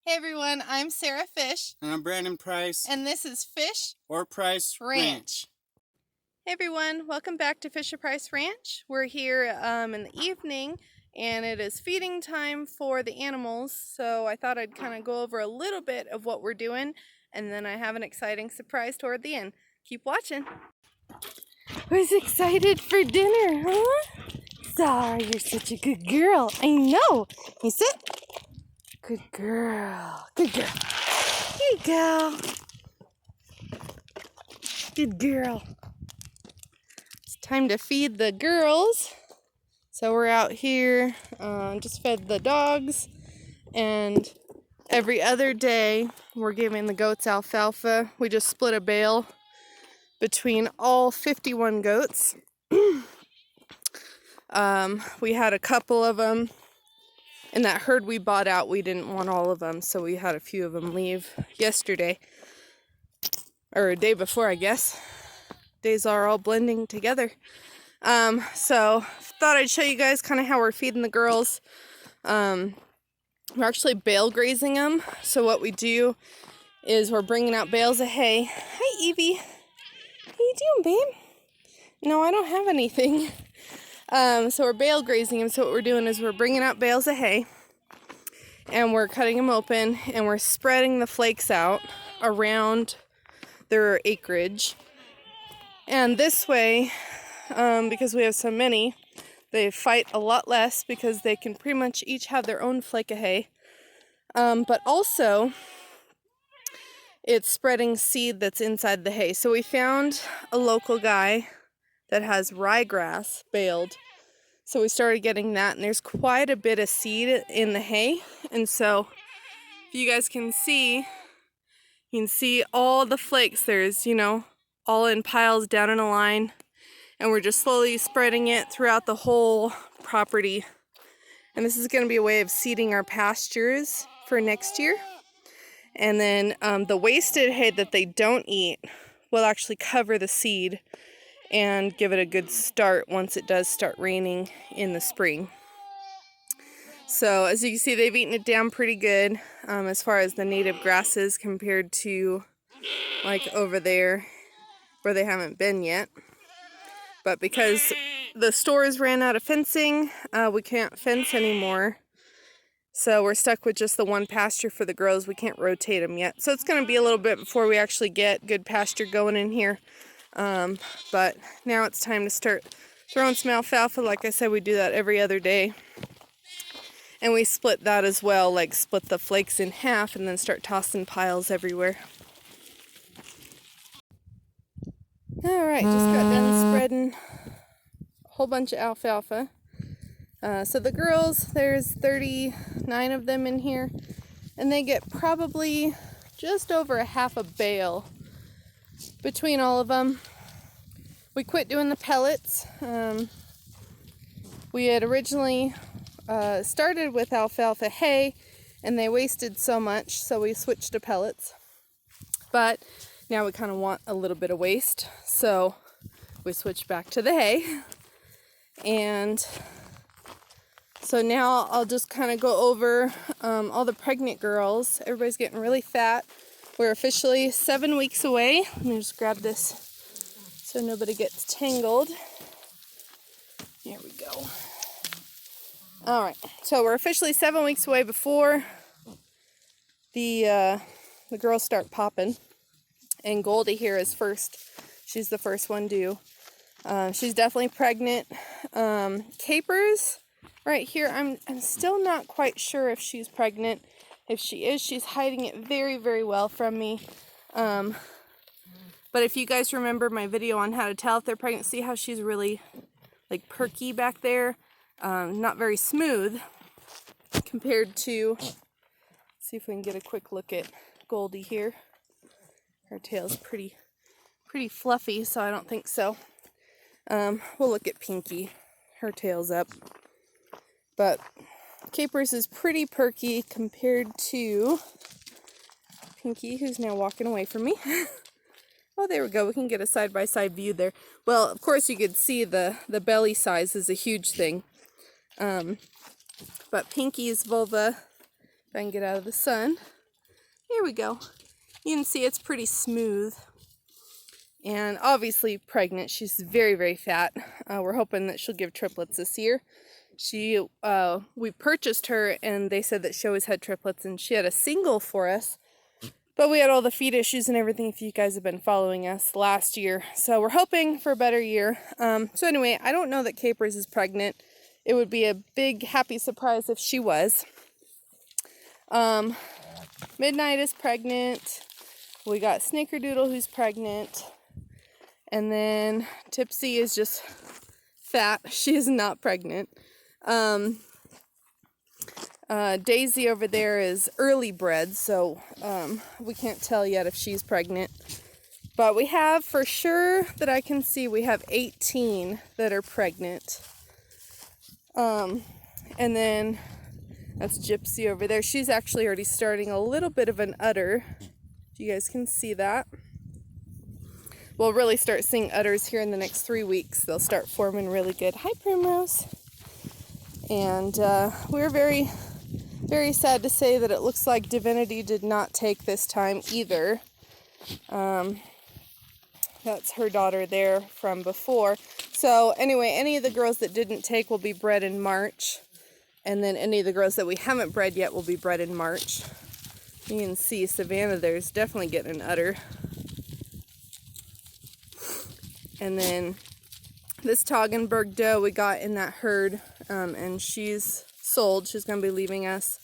Hey everyone, I'm Sarah Fish. And I'm Brandon Price. And this is Fish or Price Ranch. Hey everyone, welcome back to Fisher Price Ranch. We're here in the evening and it is feeding time for the animals. So I thought I'd kind of go over a little bit of what we're doing and then I have an exciting surprise toward the end. Keep watching. Who's excited for dinner, huh? Zara, you're such a good girl. I know. You sit. Good girl. Good girl. Here you go. Good girl. It's time to feed the girls. So we're out here, just fed the dogs. And every other day, we're giving the goats alfalfa. We just split a bale between all 51 goats. We had a couple of them. In that herd we bought out, we didn't want all of them, so we had a few of them leave yesterday. Or a day before, I guess. Days are all blending together. So thought I'd show you guys kind of how we're feeding the girls. We're actually bale grazing them. So what we do is we're bringing out bales of hay. Hi, Evie. How you doing, babe? No, I don't have anything. So we're bale grazing them. So what we're doing is we're bringing out bales of hay and we're cutting them open and we're spreading the flakes out around their acreage. And this way, because we have so many, they fight a lot less because they can pretty much each have their own flake of hay. But also, it's spreading seed that's inside the hay. So we found a local guy that has ryegrass baled. So we started getting that, and there's quite a bit of seed in the hay. And so, if you guys can see, you can see all the flakes. There's, all in piles down in a line. And we're just slowly spreading it throughout the whole property. And this is going to be a way of seeding our pastures for next year. And then the wasted hay that they don't eat will actually cover the seed and give it a good start once it does start raining in the spring. So as you can see, they've eaten it down pretty good as far as the native grasses compared to like over there where they haven't been yet. But because the stores ran out of fencing, we can't fence anymore. So we're stuck with just the one pasture for the girls. We can't rotate them yet. So it's going to be a little bit before we actually get good pasture going in here. But now it's time to start throwing some alfalfa. Like I said, we do that every other day. And we split that as well, like split the flakes in half and then start tossing piles everywhere. Alright, just got done spreading a whole bunch of alfalfa. So the girls, there's 39 of them in here, and they get probably just over a half a bale between all of them. We quit doing the pellets. We had originally started with alfalfa hay, and they wasted so much, so we switched to pellets. But now we kind of want a little bit of waste, so we switched back to the hay. And so now I'll just kind of go over all the pregnant girls. Everybody's getting really fat. We're officially 7 weeks away. Let me just grab this so nobody gets tangled. There we go. All right, so we're officially 7 weeks away before the girls start popping. And Goldie here is first. She's the first one due. She's definitely pregnant. Capers, right here, I'm still not quite sure if she's pregnant. If she is, she's hiding it very, very well from me. But if you guys remember my video on how to tell if they're pregnant, see how she's really like perky back there? Not very smooth compared to, see if we can get a quick look at Goldie here. Her tail's pretty fluffy, so I don't think so. We'll look at Pinky. Her tail's up. But Capers is pretty perky compared to Pinky, who's now walking away from me. Oh, there we go. We can get a side-by-side view there. Well, of course, you could see the belly size is a huge thing. But Pinky's vulva, if I can get out of the sun, Here we go. You can see it's pretty smooth. And obviously pregnant. She's very, very fat. We're hoping that she'll give triplets this year. We purchased her and they said that she always had triplets, and she had a single for us. But we had all the feed issues and everything, if you guys have been following us, last year. So we're hoping for a better year. So anyway, I don't know that Capers is pregnant. It would be a big, happy surprise if she was. Midnight is pregnant. We got Snickerdoodle who's pregnant. And then Tipsy is just fat. She is not pregnant. Daisy over there is early bred, so we can't tell yet if she's pregnant. But we have, for sure that I can see, we have 18 that are pregnant. And then that's Gypsy over there. She's actually already starting a little bit of an udder. You guys can see that. We'll really start seeing udders here in the next 3 weeks. They'll start forming really good. Hi, Primrose. And we're very, very sad to say that it looks like Divinity did not take this time either. That's her daughter there from before. So anyway, any of the girls that didn't take will be bred in March. And then any of the girls that we haven't bred yet will be bred in March. You can see Savannah there's definitely getting an udder. And then this Toggenburg doe we got in that herd, and she's sold. She's going to be leaving us.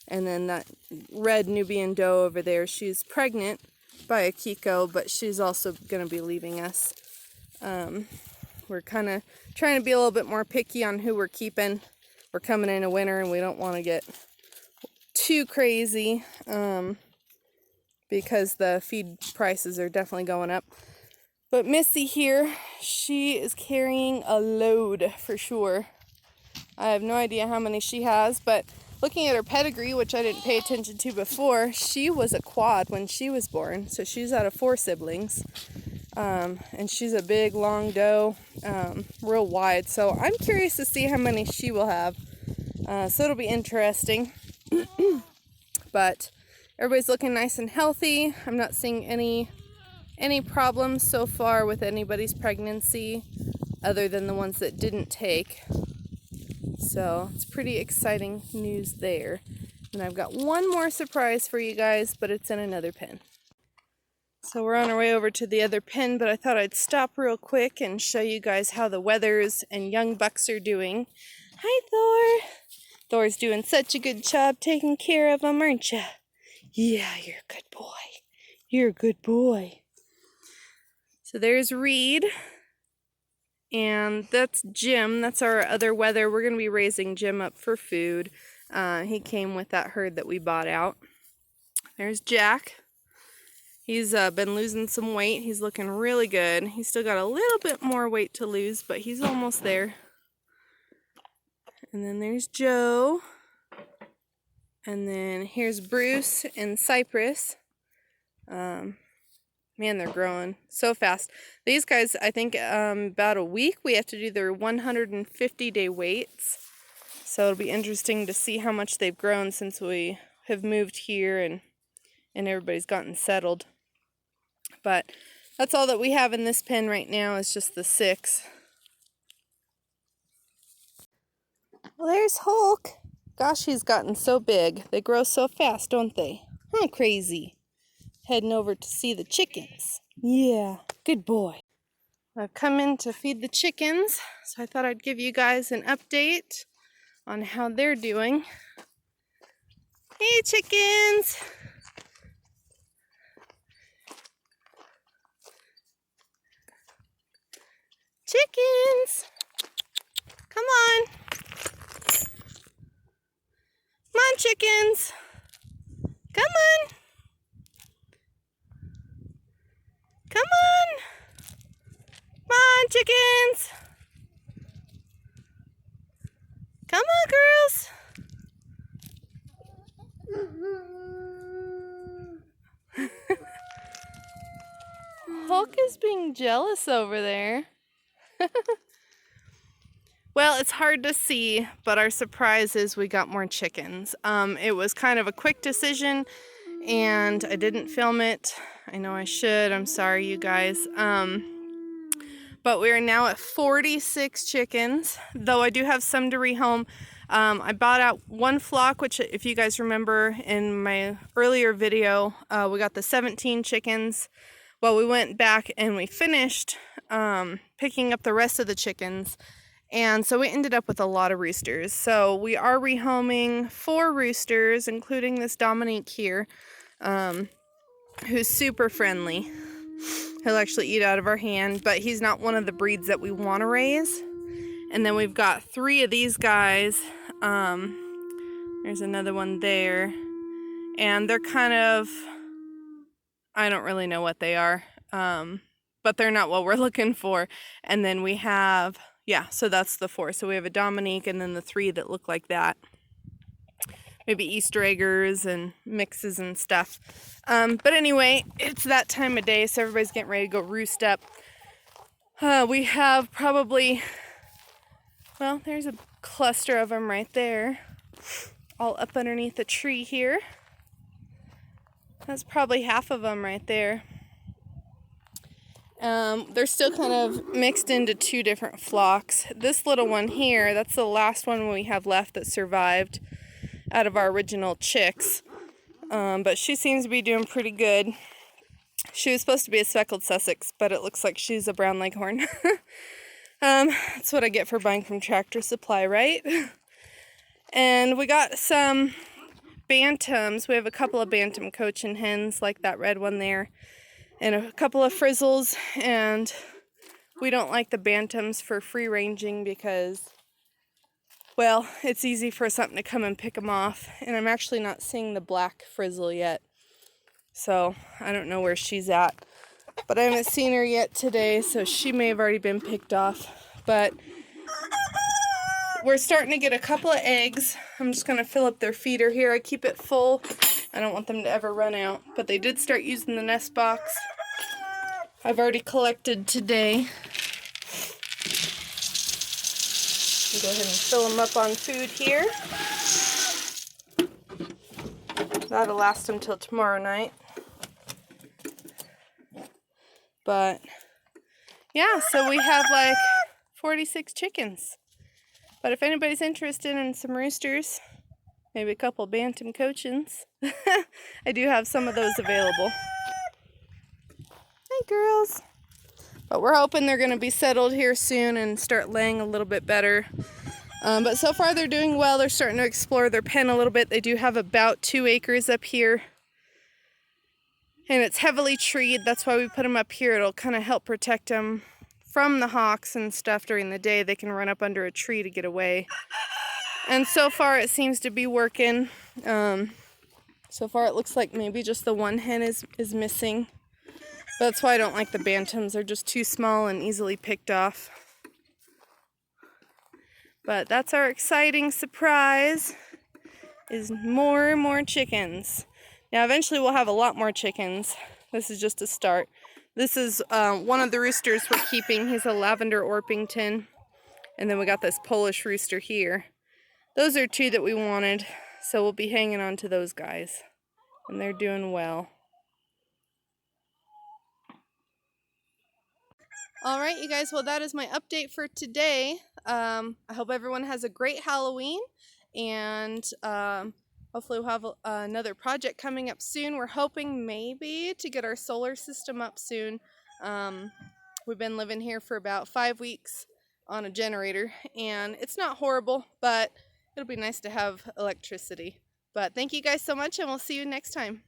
And then that red Nubian doe over there, she's pregnant by a Kiko, but she's also going to be leaving us. We're kind of trying to be a little bit more picky on who we're keeping. We're coming into winter and we don't want to get too crazy because the feed prices are definitely going up. But Missy here, she is carrying a load for sure. I have no idea how many she has, but looking at her pedigree, which I didn't pay attention to before, she was a quad when she was born. So she's out of 4 siblings. And she's a big, long doe, real wide. So I'm curious to see how many she will have. So it'll be interesting. But everybody's looking nice and healthy. I'm not seeing any problems so far with anybody's pregnancy other than the ones that didn't take. So it's pretty exciting news there. And I've got one more surprise for you guys, but it's in another pen. So we're on our way over to the other pen, but I thought I'd stop real quick and show you guys how the Weathers and young bucks are doing. Hi, Thor. Thor's doing such a good job taking care of them, aren't you? Yeah, you're a good boy. You're a good boy. So there's Reed, and that's Jim. That's our other Weather. We're going to be raising Jim up for food. He came with that herd that we bought out. There's Jack. He's been losing some weight. He's looking really good. He's still got a little bit more weight to lose, but he's almost there. And then there's Joe. And then here's Bruce and Cypress. Man, they're growing so fast. These guys, I think about a week we have to do their 150-day weights. So it'll be interesting to see how much they've grown since we have moved here and everybody's gotten settled. But that's all that we have in this pen right now is just the 6. Well, there's Hulk. Gosh, he's gotten so big. They grow so fast, don't they? Huh, crazy. Heading over to see the chickens. Yeah, good boy. I've come in to feed the chickens, so I thought I'd give you guys an update on how they're doing. Hey, chickens! Chickens! Come on! Come on, chickens! Come on! Come on! Come on, chickens! Come on, girls! Hulk is being jealous over there. Well, it's hard to see, but our surprise is we got more chickens. It was kind of a quick decision, and I didn't film it. I know I should. I'm sorry, you guys. But we are now at 46 chickens, though I do have some to rehome. I bought out one flock, which if you guys remember in my earlier video, we got the 17 chickens. Well, we went back and we finished picking up the rest of the chickens. And so we ended up with a lot of roosters. So we are rehoming 4 roosters, including this Dominique here, who's super friendly. He'll actually eat out of our hand, but he's not one of the breeds that we want to raise. And then we've got 3 of these guys. There's another one there. And they're kind of, I don't really know what they are, but they're not what we're looking for. And then we have, yeah, so that's the 4. So we have a Dominique and then the 3 that look like that. Maybe Easter eggers and mixes and stuff. But anyway, it's that time of day, so everybody's getting ready to go roost up. We have probably, well, there's a cluster of them right there, all up underneath a tree here. That's probably half of them right there. They're still kind of mixed into 2 different flocks. This little one here, that's the last one we have left that survived out of our original chicks. But she seems to be doing pretty good. She was supposed to be a speckled Sussex, but it looks like she's a brown leghorn. That's what I get for buying from Tractor Supply, right? And we got some bantams. We have a couple of bantam Cochin hens, like that red one there, and a couple of frizzles. And we don't like the bantams for free ranging because, well, it's easy for something to come and pick them off. And I'm actually not seeing the black frizzle yet, so I don't know where she's at. But I haven't seen her yet today, so she may have already been picked off. But we're starting to get a couple of eggs. I'm just going to fill up their feeder here. I keep it full. I don't want them to ever run out. But they did start using the nest box. I've already collected today. I'll go ahead and fill them up on food here. That'll last them till tomorrow night. But yeah, so we have like 46 chickens. But if anybody's interested in some roosters, maybe a couple bantam Cochins, I do have some of those available. Hi, girls. But we're hoping they're going to be settled here soon and start laying a little bit better. But so far they're doing well. They're starting to explore their pen a little bit. They do have about 2 acres up here. And it's heavily treed. That's why we put them up here. It'll kind of help protect them from the hawks and stuff during the day. They can run up under a tree to get away. And so far it seems to be working. So far it looks like maybe just the one hen is missing. That's why I don't like the bantams. They're just too small and easily picked off. But that's our exciting surprise, is more and more chickens. Now eventually we'll have a lot more chickens. This is just a start. This is one of the roosters we're keeping. He's a lavender Orpington. And then we got this Polish rooster here. Those are 2 that we wanted, so we'll be hanging on to those guys. And they're doing well. All right, you guys, well, that is my update for today. I hope everyone has a great Halloween, and hopefully we'll have another project coming up soon. We're hoping maybe to get our solar system up soon. We've been living here for about 5 weeks on a generator, and it's not horrible, but it'll be nice to have electricity. But thank you guys so much, and we'll see you next time.